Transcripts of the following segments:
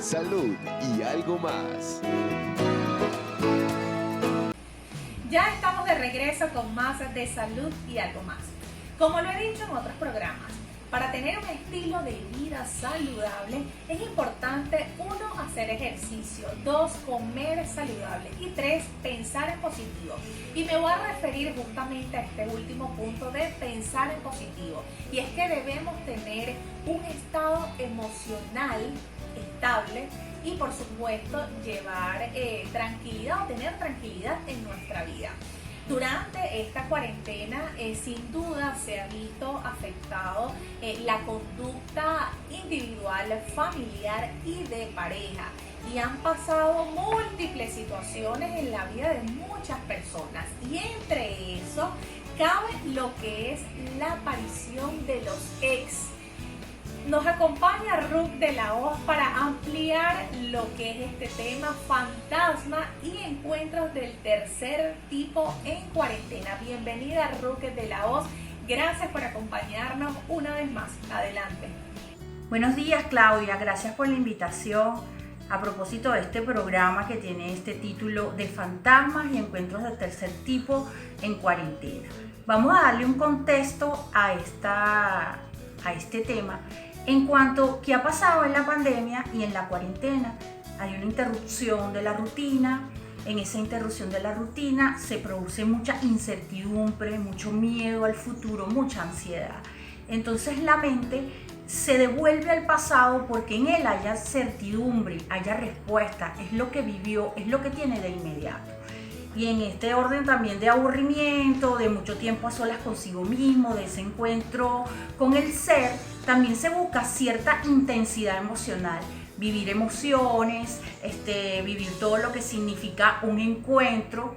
salud y algo más. Ya estamos de regreso con más de salud y algo más. Como lo he dicho en otros programas, para tener un estilo de vida saludable es importante 1. Hacer ejercicio, 2. Comer saludable y 3. Pensar en positivo. Y me voy a referir justamente a este último punto de pensar en positivo. Y es que debemos tener un estado emocional estable y por supuesto llevar tranquilidad o tener tranquilidad en nuestra vida. Durante esta cuarentena sin duda se ha visto afectado la conducta individual, familiar y de pareja, y han pasado múltiples situaciones en la vida de muchas personas, y entre eso cabe lo que es la aparición de los ex. Nos acompaña Ruth de la Hoz para ampliar lo que es este tema, fantasma y encuentros del tercer tipo en cuarentena. Bienvenida Ruth de la Hoz, gracias por acompañarnos una vez más. Adelante. Buenos días Claudia, gracias por la invitación. A propósito de este programa que tiene este título de fantasmas y encuentros del tercer tipo en cuarentena. Vamos a darle un contexto a este tema. En cuanto a qué ha pasado en la pandemia y en la cuarentena, hay una interrupción de la rutina. En esa interrupción de la rutina se produce mucha incertidumbre, mucho miedo al futuro, mucha ansiedad. Entonces la mente se devuelve al pasado porque en él haya certidumbre, haya respuesta, es lo que vivió, es lo que tiene de inmediato. Y en este orden también de aburrimiento, de mucho tiempo a solas consigo mismo, de ese encuentro con el ser, también se busca cierta intensidad emocional, vivir emociones, vivir todo lo que significa un encuentro,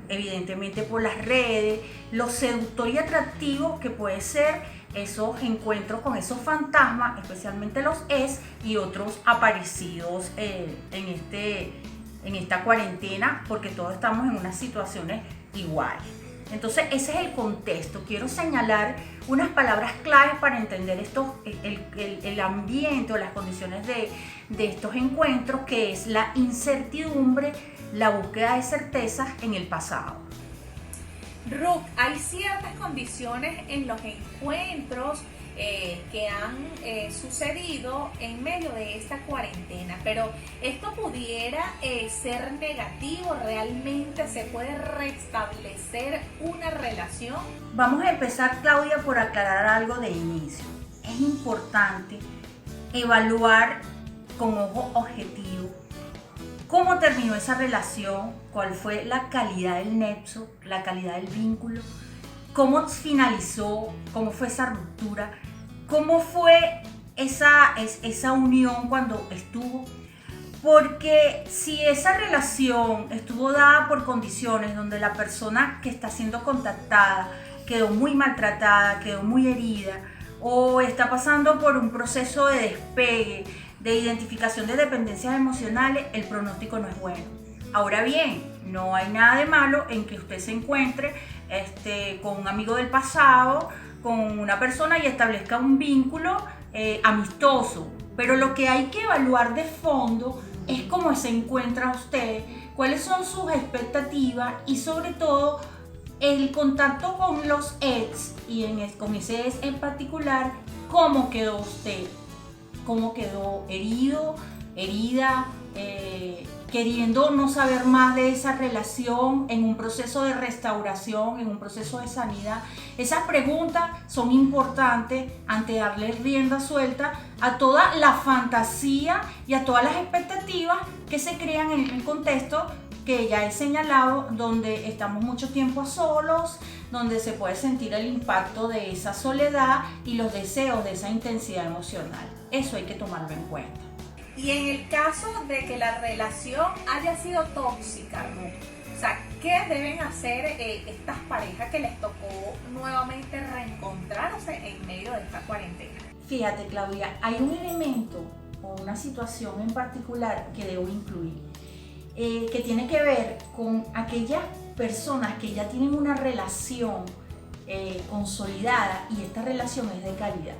evidentemente por las redes, lo seductor y atractivo que puede ser esos encuentros con esos fantasmas, especialmente los ex y otros aparecidos en esta cuarentena, porque todos estamos en unas situaciones iguales. Entonces ese es el contexto. Quiero señalar unas palabras claves para entender el ambiente o las condiciones de estos encuentros, que es la incertidumbre, la búsqueda de certezas en el pasado. Ruth, hay ciertas condiciones en los encuentros que han sucedido en medio de esta cuarentena, pero esto pudiera ser negativo. ¿Realmente se puede restablecer una relación? Vamos a empezar, Claudia, por aclarar algo de inicio. Es importante evaluar con ojo objetivo cómo terminó esa relación, cuál fue la calidad del nexo, la calidad del vínculo, cómo finalizó, cómo fue esa ruptura, cómo fue esa unión cuando estuvo. Porque si esa relación estuvo dada por condiciones donde la persona que está siendo contactada quedó muy maltratada, quedó muy herida, o está pasando por un proceso de despegue, de identificación de dependencias emocionales, el pronóstico no es bueno. Ahora bien, no hay nada de malo en que usted se encuentre con un amigo del pasado, con una persona, y establezca un vínculo amistoso. Pero lo que hay que evaluar de fondo es cómo se encuentra usted, cuáles son sus expectativas y sobre todo el contacto con los ex, y con ese ex en particular, cómo quedó usted, cómo quedó herido, herida, queriendo no saber más de esa relación, en un proceso de restauración, en un proceso de sanidad. Esas preguntas son importantes ante darle rienda suelta a toda la fantasía y a todas las expectativas que se crean en el contexto que ya he señalado, donde estamos mucho tiempo solos, donde se puede sentir el impacto de esa soledad y los deseos de esa intensidad emocional. Eso hay que tomarlo en cuenta. Y en el caso de que la relación haya sido tóxica, ¿no? O sea, ¿qué deben hacer estas parejas que les tocó nuevamente reencontrarse en medio de esta cuarentena? Fíjate, Claudia, hay un elemento o una situación en particular que debo incluir, que tiene que ver con aquellas personas que ya tienen una relación consolidada y esta relación es de calidad.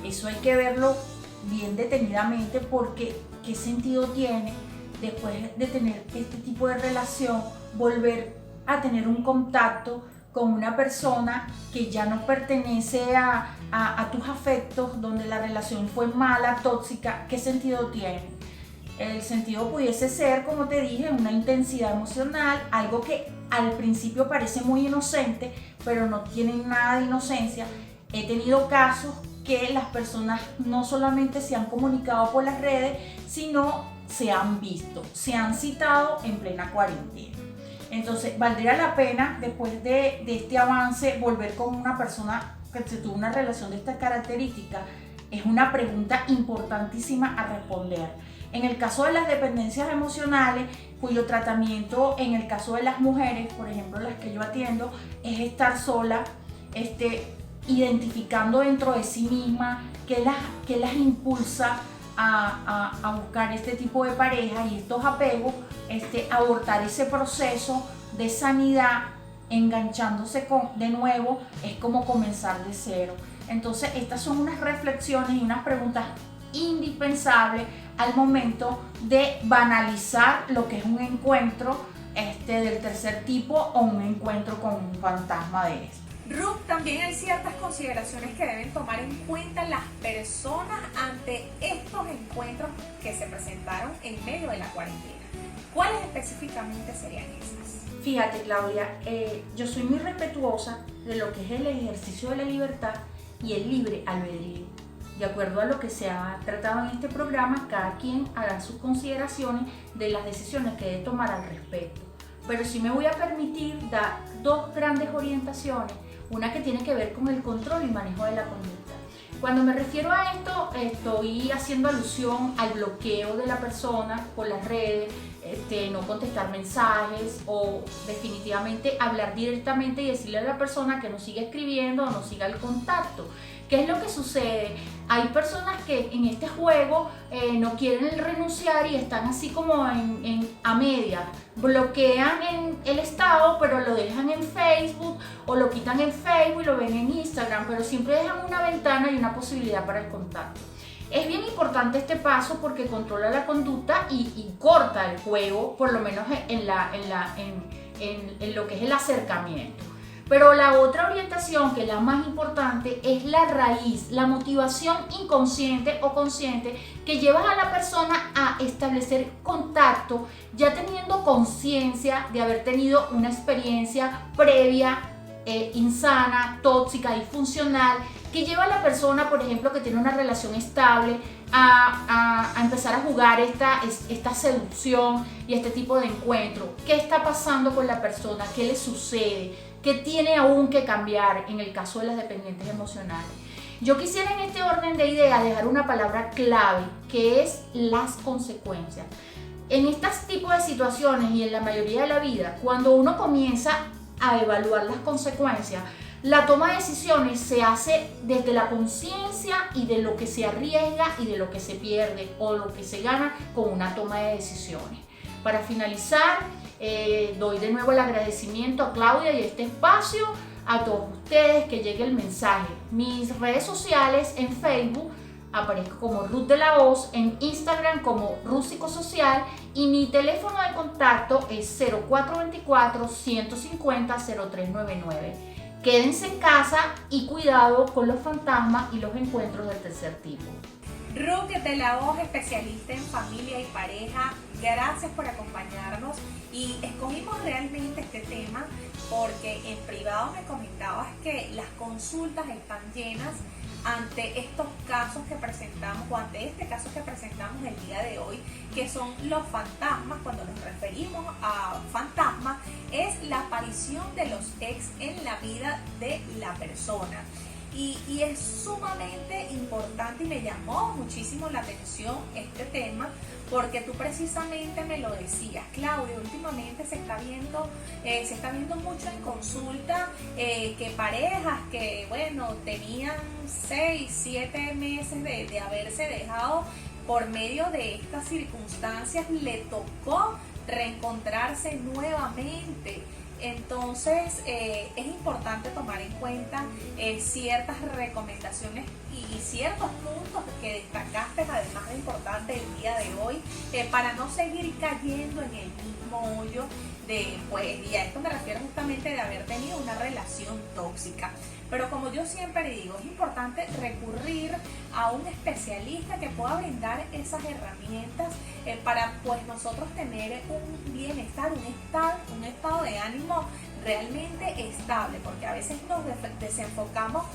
Eso hay que verlo bien detenidamente, porque qué sentido tiene después de tener este tipo de relación volver a tener un contacto con una persona que ya no pertenece a tus afectos, donde la relación fue mala, tóxica. ¿Qué sentido tiene? El sentido pudiese ser, como te dije, una intensidad emocional, algo que al principio parece muy inocente, pero no tiene nada de inocencia. He tenido casos que las personas no solamente se han comunicado por las redes, sino se han visto, se han citado en plena cuarentena. Entonces, ¿valdría la pena después de este avance volver con una persona que se tuvo una relación de estas características? Es una pregunta importantísima a responder. En el caso de las dependencias emocionales, cuyo tratamiento en el caso de las mujeres, por ejemplo las que yo atiendo, es estar sola, identificando dentro de sí misma qué las impulsa a buscar este tipo de pareja y estos apegos, abortar ese proceso de sanidad, enganchándose de nuevo, es como comenzar de cero. Entonces estas son unas reflexiones y unas preguntas indispensables al momento de banalizar lo que es un encuentro del tercer tipo o un encuentro con un fantasma de eso. Ruth, también hay ciertas consideraciones que deben tomar en cuenta las personas ante estos encuentros que se presentaron en medio de la cuarentena. ¿Cuáles específicamente serían esas? Fíjate, Claudia, yo soy muy respetuosa de lo que es el ejercicio de la libertad y el libre albedrío. De acuerdo a lo que se ha tratado en este programa, cada quien hará sus consideraciones de las decisiones que debe tomar al respecto. Pero sí me voy a permitir dar dos grandes orientaciones, una que tiene que ver con el control y manejo de la conducta. Cuando me refiero a esto, estoy haciendo alusión al bloqueo de la persona por las redes, no contestar mensajes o definitivamente hablar directamente y decirle a la persona que no siga escribiendo o no siga el contacto. ¿Qué es lo que sucede? Hay personas que en este juego no quieren renunciar y están así como a media. Bloquean en el estado, pero lo dejan en Facebook, o lo quitan en Facebook y lo ven en Instagram, pero siempre dejan una ventana y una posibilidad para el contacto. Es bien importante este paso porque controla la conducta y corta el juego, por lo menos en lo que es el acercamiento. Pero la otra orientación, que es la más importante, es la raíz, la motivación inconsciente o consciente que lleva a la persona a establecer contacto, ya teniendo conciencia de haber tenido una experiencia previa, insana, tóxica, disfuncional, que lleva a la persona, por ejemplo, que tiene una relación estable, a empezar a jugar esta seducción y este tipo de encuentro. ¿Qué está pasando con la persona? ¿Qué le sucede? ¿Qué tiene aún que cambiar en el caso de las dependientes emocionales? Yo quisiera en este orden de ideas dejar una palabra clave, que es las consecuencias. En estos tipos de situaciones y en la mayoría de la vida, cuando uno comienza a evaluar las consecuencias, la toma de decisiones se hace desde la conciencia y de lo que se arriesga y de lo que se pierde o lo que se gana con una toma de decisiones. Para finalizar, doy de nuevo el agradecimiento a Claudia y este espacio, a todos ustedes, que llegue el mensaje. Mis redes sociales: en Facebook aparezco como Ruth de la Hoz, en Instagram como Ruth Psicosocial, y mi teléfono de contacto es 0424-150-0399. Quédense en casa y cuidado con los fantasmas y los encuentros del tercer tipo. Ruth de la Hoz, especialista en familia y pareja, gracias por acompañarnos, y escogimos realmente este tema porque en privado me comentabas que las consultas están llenas ante estos casos que presentamos, o ante este caso que presentamos el día de hoy, que son los fantasmas. Cuando nos referimos a fantasmas, es la aparición de los ex en la vida de la persona. Y es sumamente importante, y me llamó muchísimo la atención este tema, porque tú precisamente me lo decías, Claudia. Últimamente se está viendo mucho en consulta que parejas que, bueno, tenían 6, 7 meses de haberse dejado, por medio de estas circunstancias le tocó reencontrarse nuevamente. Entonces es importante tomar en cuenta ciertas recomendaciones y ciertos puntos que destacaste, además de importante el día de hoy, para no seguir cayendo en el mismo hoyo y a esto me refiero justamente de haber tenido una relación tóxica. Pero como yo siempre digo, es importante recurrir a un especialista que pueda brindar esas herramientas para pues nosotros tener un bienestar, un estado de ánimo realmente estable, porque a veces nos desenfocamos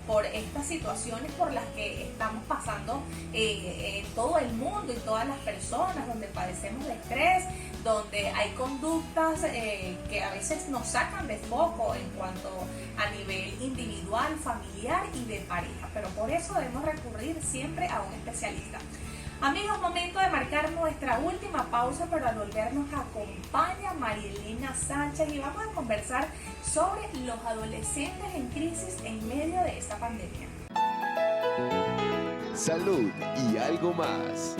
por estas situaciones por las que estamos pasando todo el mundo y todas las personas, donde padecemos de estrés, donde hay conductas que a veces nos sacan de foco en cuanto a nivel individual, familiar y de pareja, pero por eso debemos recurrir siempre a un especialista. Amigos, momento de marcar nuestra última pausa, pero al volver nos acompaña Marielena Sánchez y vamos a conversar sobre los adolescentes en crisis en medio de esta pandemia. Salud y algo más.